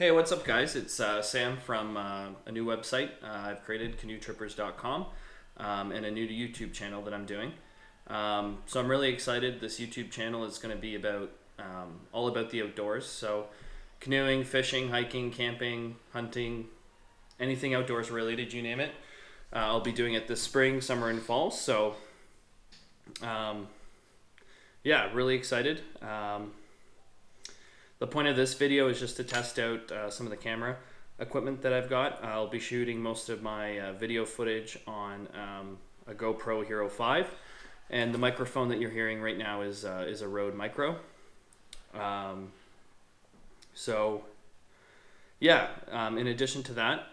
Hey, what's up, guys? It's Sam from a new website I've created, canoetrippers.com, and a new YouTube channel that I'm doing. So I'm really excited. This YouTube channel is going to be about all about the outdoors. So canoeing, fishing, hiking, camping, hunting, anything outdoors related, you name it. I'll be doing it this spring, summer, and fall. So um, yeah, really excited. The point of this video is just to test out some of the camera equipment that I've got. I'll be shooting most of my video footage on a GoPro Hero 5, and the microphone that you're hearing right now is a Rode Micro. So yeah, in addition to that,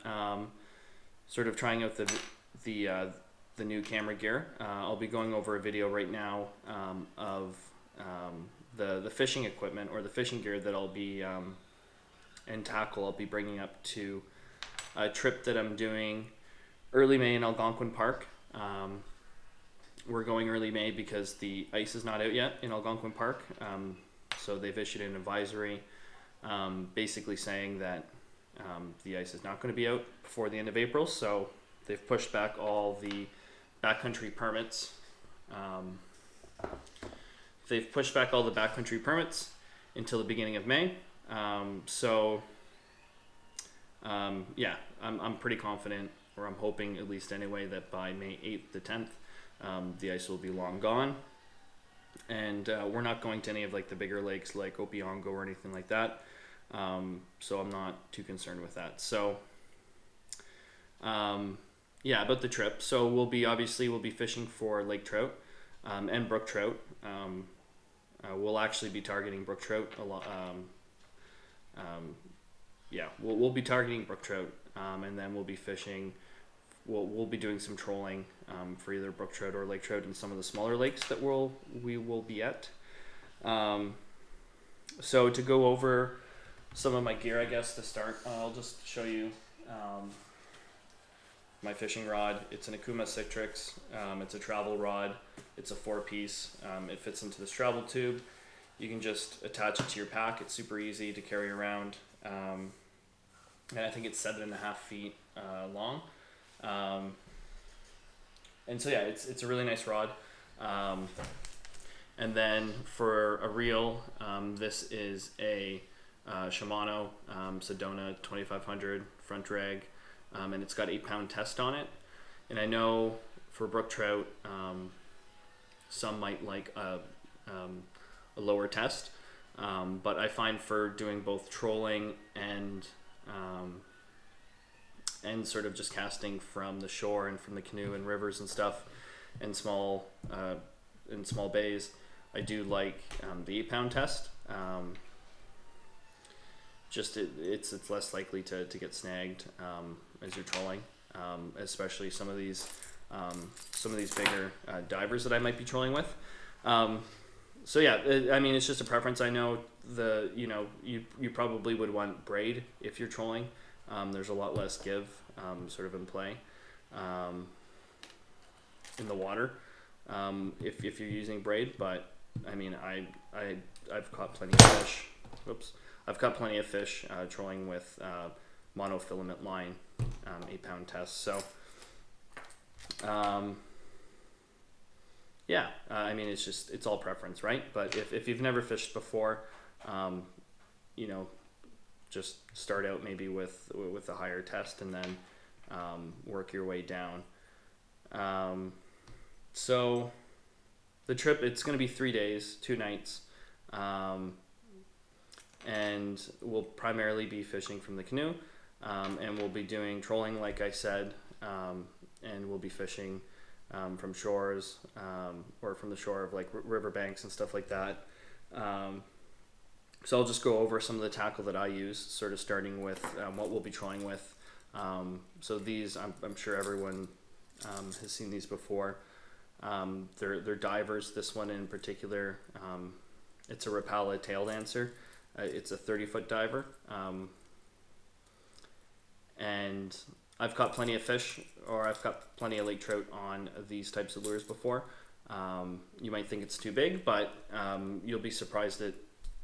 sort of trying out the new camera gear. I'll be going over a video right now of the fishing equipment or the fishing gear that I'll be and tackle I'll be bringing up to a trip that I'm doing early May in Algonquin Park. We're going early May because the ice is not out yet in Algonquin Park. So they've issued an advisory basically saying that the ice is not going to be out before the end of April. So they've pushed back all the backcountry permits. They've pushed back all the backcountry permits until the beginning of May. Yeah, I'm pretty confident, or I'm hoping at least anyway, that by May 8th to 10th, the ice will be long gone. And we're not going to any of like the bigger lakes like Opiongo or anything like that. So I'm not too concerned with that. So yeah, about the trip. So we'll be fishing for lake trout and brook trout. We'll actually be targeting brook trout a lot. Yeah, we'll be targeting brook trout, and then we'll be fishing. We'll be doing some trolling for either brook trout or lake trout in some of the smaller lakes that we will be at. So to go over some of my gear, I guess to start, I'll just show you my fishing rod. It's an Akuma Citrix. It's a travel rod. It's a 4-piece. It fits into this travel tube. You can just attach it to your pack. It's super easy to carry around. And I think it's 7.5 feet long. And so yeah, it's a really nice rod. And then for a reel, this is a Shimano Sedona 2500 front drag. And it's got 8-pound test on it. And I know for brook trout, some might like a lower test, but I find for doing both trolling and sort of just casting from the shore and from the canoe and rivers and stuff, and small bays, I do like the 8-pound test. Just it's less likely to get snagged as you're trolling, especially some of these bigger divers that I might be trolling with. So yeah, I mean, it's just a preference. I know you probably would want braid if you're trolling. There's a lot less give sort of in play in the water if you're using braid. But I mean, I've caught plenty of fish. Whoops. I've caught plenty of fish trolling with monofilament line, 8-pound test. So yeah, I mean, it's all preference, right? But if you've never fished before, just start out maybe with a higher test and then work your way down. So the trip, it's going to be 3 days, 2 nights. And we'll primarily be fishing from the canoe, and we'll be doing trolling, like I said, and we'll be fishing from shores, or from the shore of like riverbanks and stuff like that. So I'll just go over some of the tackle that I use, sort of starting with what we'll be trolling with. So these, I'm sure everyone has seen these before. They're divers. This one in particular, it's a Rapala tail dancer. It's a 30-foot diver, and I've caught plenty of fish, or I've caught plenty of lake trout on these types of lures before. You might think it's too big, but you'll be surprised at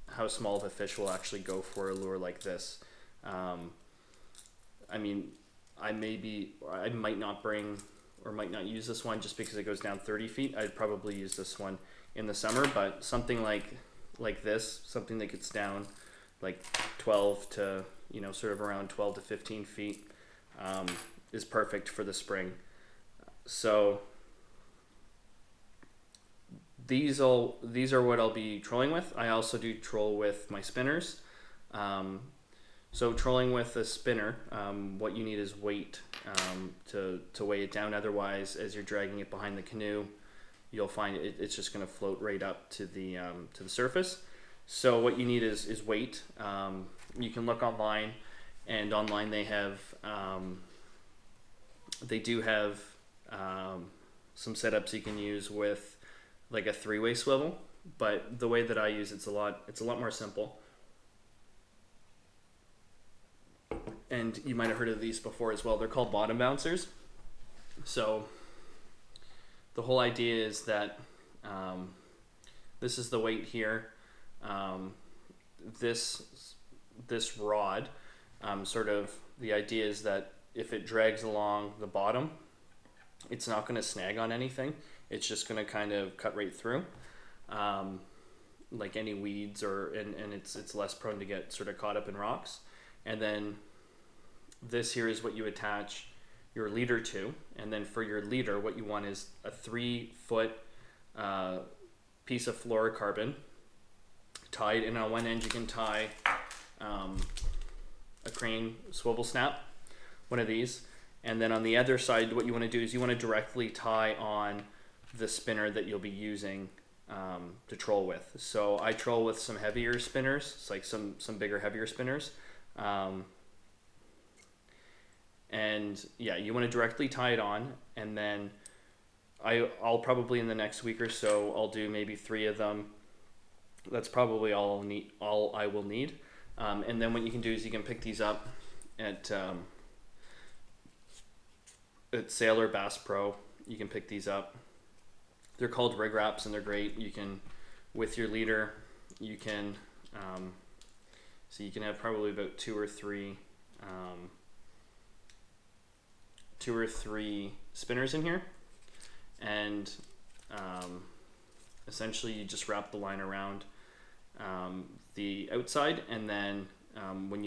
how small of a fish will actually go for a lure like this. I mean, I might not bring or might not use this one just because it goes down 30 feet. I'd probably use this one in the summer, but something like this, something that gets down like 12 to, sort of around 12 to 15 feet, is perfect for the spring. So these are what I'll be trolling with. I also do troll with my spinners. So trolling with a spinner, what you need is weight to weigh it down. Otherwise, as you're dragging it behind the canoe, you'll find it's just going to float right up to the surface. So what you need is weight. You can look online, and online they do have some setups you can use with like a 3-way swivel. But the way that I use it's a lot more simple. And you might have heard of these before as well. They're called bottom bouncers. So the whole idea is that this is the weight here. This rod, sort of the idea is that if it drags along the bottom, it's not going to snag on anything. It's just going to kind of cut right through, like any weeds, and it's less prone to get sort of caught up in rocks. And then this here is what you attach your leader to, and then for your leader, what you want is a 3-foot piece of fluorocarbon tied, and on one end you can tie a crane swivel snap, one of these, and then on the other side, what you want to do is you want to directly tie on the spinner that you'll be using to troll with. So I troll with some heavier spinners. It's like some bigger, heavier spinners. And yeah, you want to directly tie it on, and then I'll probably in the next week or so I'll do maybe 3 of them. That's probably all I will need. And then what you can do is you can pick these up at Sailor Bass Pro. You can pick these up. They're called rig wraps, and they're great. You can, with your leader, you can so you can have probably about 2 or 3 spinners in here, and essentially you just wrap the line around the outside, and then when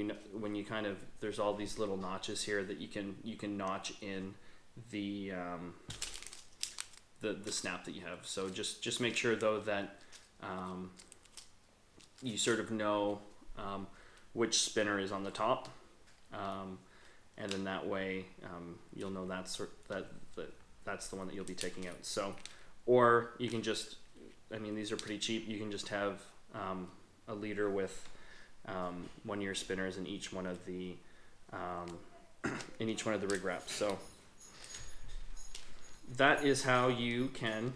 you kind of, there's all these little notches here that you can notch in the snap that you have. So just make sure though that you sort of know which spinner is on the top, and then that way you'll know that's the one that you'll be taking out. So, or you can just, I mean, these are pretty cheap. You can just have a leader with one of your spinners in each one of the rig wraps. So that is how you can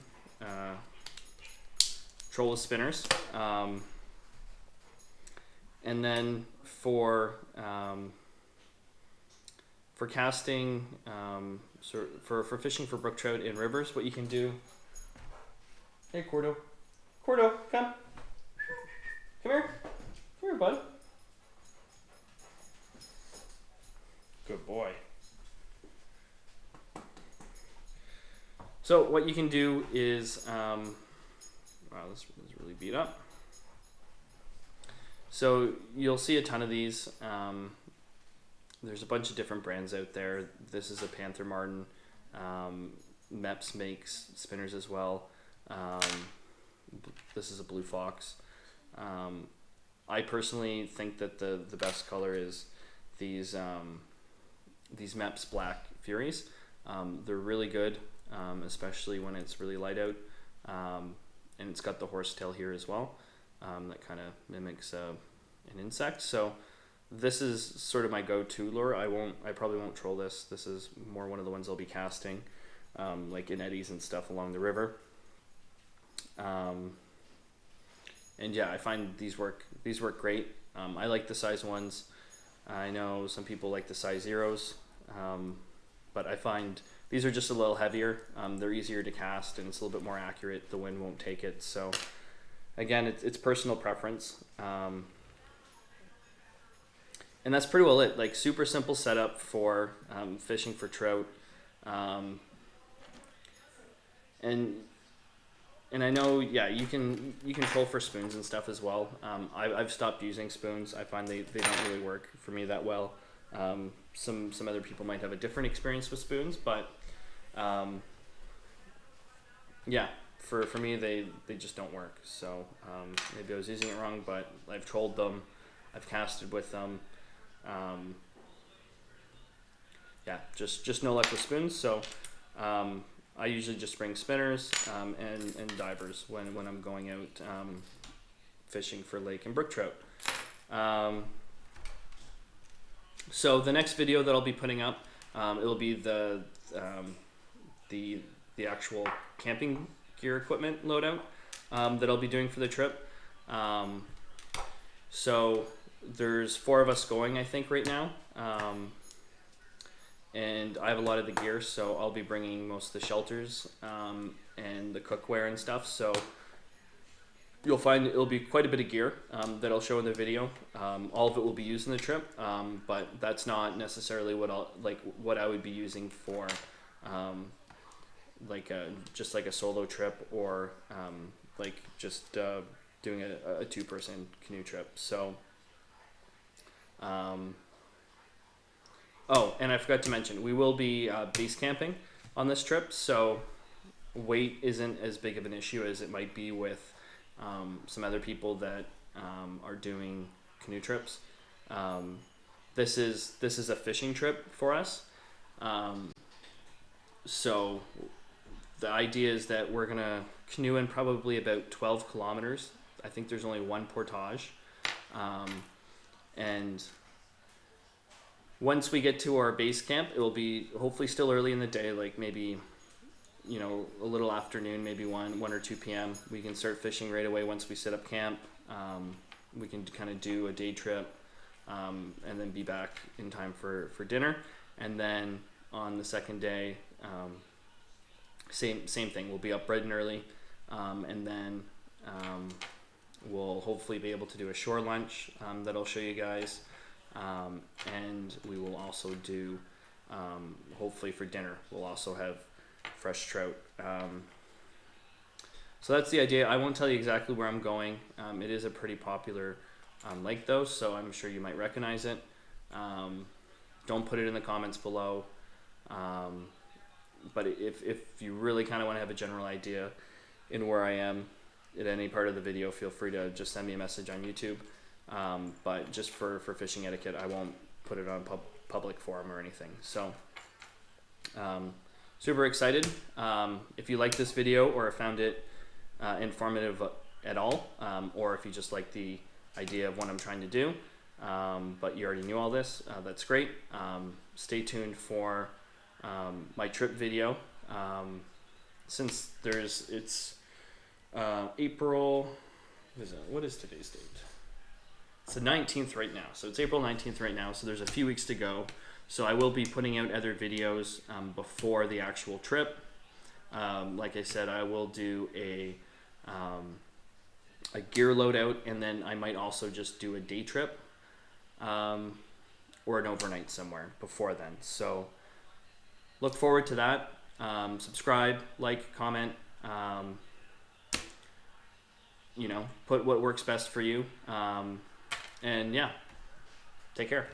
troll with spinners. And then for casting, for fishing for brook trout in rivers, what you can do. Hey, Cordo, come here, bud. Good boy. So what you can do is, wow, this is really beat up. So you'll see a ton of these. There's a bunch of different brands out there. This is a Panther Martin. Mepps makes spinners as well. This is a Blue Fox. I personally think that the best color is these Mepps Black Furies. They're really good, especially when it's really light out. And it's got the horsetail here as well. That kind of mimics an insect. So this is sort of my go-to lure. I probably won't troll this. This is more one of the ones I'll be casting, like in eddies and stuff along the river. And yeah, I find these work great. I like the size ones. I know some people like the size zeros, but I find these are just a little heavier. They're easier to cast, and it's a little bit more accurate. The wind won't take it. So again, it's personal preference. and that's pretty well it. Like super simple setup for fishing for trout. Um, and and I know, yeah, you can troll for spoons and stuff as well. I've stopped using spoons. I find they don't really work for me that well. Some other people might have a different experience with spoons, but um, yeah, for me they just don't work. So maybe I was using it wrong, but I've trolled them, I've casted with them. Um, yeah, just no luck with spoons. So I usually just bring spinners and divers when I'm going out fishing for lake and brook trout. Um, so the next video that I'll be putting up, it'll be um, the the actual camping gear equipment loadout that I'll be doing for the trip. Um, so there's 4 of us going, I think, right now. And I have a lot of the gear, so I'll be bringing most of the shelters and the cookware and stuff. So you'll find it'll be quite a bit of gear that I'll show in the video. All of it will be used in the trip, but that's not necessarily what I would be using for just like a solo trip or like just doing a 2-person canoe trip. So. Oh, and I forgot to mention, we will be base camping on this trip, so weight isn't as big of an issue as it might be with some other people that are doing canoe trips. Um, this is a fishing trip for us, so the idea is that we're gonna canoe in probably about 12 kilometers. I think there's only one portage, and once we get to our base camp, it will be hopefully still early in the day, like maybe, a little afternoon, maybe 1 or 2 p.m. We can start fishing right away once we set up camp. We can kind of do a day trip and then be back in time for dinner. And then on the second day, same thing. We'll be up bright and early, and then we'll hopefully be able to do a shore lunch that I'll show you guys. And we will also do, hopefully for dinner, we'll also have fresh trout. So that's the idea. I won't tell you exactly where I'm going. It is a pretty popular lake though, so I'm sure you might recognize it. Don't put it in the comments below. But if you really kind of want to have a general idea in where I am at any part of the video, feel free to just send me a message on YouTube. But just for fishing etiquette, I won't put it on public forum or anything. So super excited. If you like this video or found it informative at all, or if you just like the idea of what I'm trying to do, but you already knew all this, that's great. Stay tuned for my trip video. Since it's April, what is today's date? It's the 19th right now, so it's April 19th right now, so there's a few weeks to go. So I will be putting out other videos before the actual trip. Like I said, I will do a gear loadout, and then I might also just do a day trip or an overnight somewhere before then. So look forward to that. Subscribe, like, comment, put what works best for you. And yeah, take care.